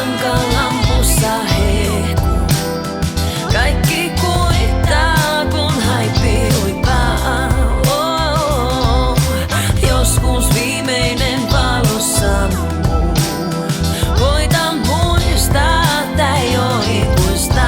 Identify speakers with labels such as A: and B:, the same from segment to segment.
A: lankalampussa hehkuu. Kaikki kuittaa kun haippi huipaa. Joskus viimeinen valo sammuu. Koitan muistaa, tää ei oo ikuista.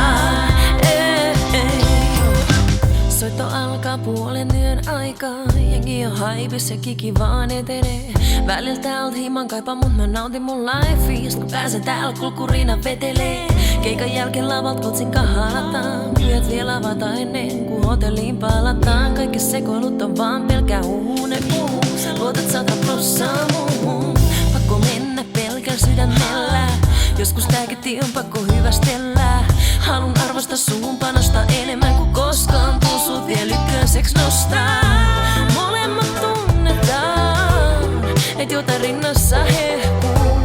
A: Soitto alkaa 0:30 aikaan. Jengi on haipis ja kiki vaan etenee. Välillä täältä himan kaipaa, mut mä nautin mun lifeista. Kun pääsen täällä kulkurina vetelee. Keikan jälkeen lavalt kotsin kahalataan. Yöt vielä avata ennen kuin hotelliin palataan. Kaikki sekoilut on vaan pelkää unenmuu. Luotat 100% muuhun. Pakko mennä pelkällä sydämellä. Joskus tääkin tie on pakko hyvästellä. Haluun arvostaa sun panosta enemmän kuin koskaan. Tuun sut vielä ykköseksi nostaa. Molemmat tunnetaan, et jotain rinnassa hehkuu.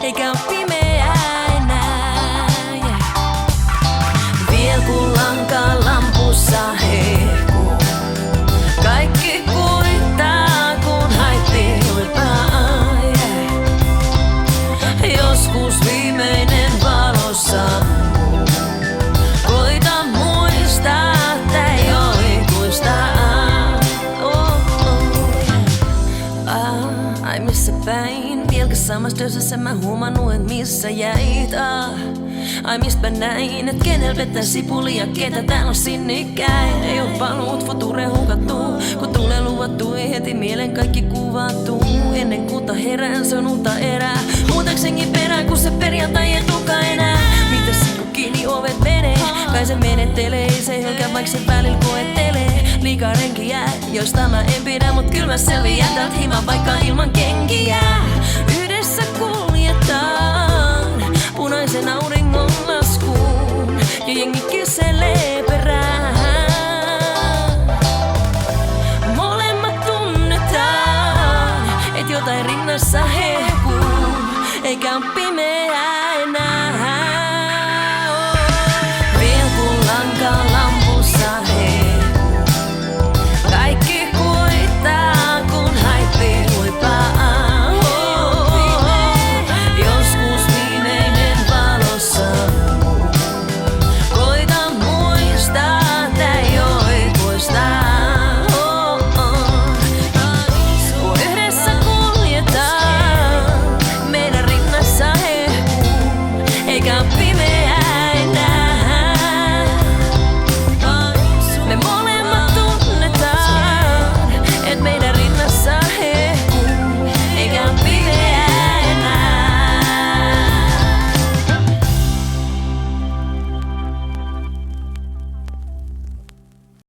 A: Eikä oo pimeää enää, Viel kun lankalampussa hehkuu. Kaikki kuittaa kun haippi huipaa, Joskus viimeinen valo sammuu. Koitan muistaa, tää ei oo ikuista. Ai missä päin? Vieläkö samassa työssä mä huomannut et missä jäit? Ai mispä näin, et kenel vetää sipulia, ketä täällä on sinnikäin. Ei oo paluut, future hukattuu, kun tulee luvattu, ei heti mielen kaikki kuvattuu. Ennen kuuta herään, se on uutta erää. Huutaksenkin perään, kun se perjantai ei tuka enää. Mitäs kun kiinni ovet menee? Kai se menettelee, ei se hölkää vaik se välillä koettelee. Liikaa renkiä, joista mä en pidä, mut kyl mä selviän täältä himan vaikka ilman kenkiä. Yhdessä kuljetaan punaisen auringon laskuun ja jengi kyselee perään. Molemmat tunnetaan, et jotain rinnassa hehkuu, eikä oo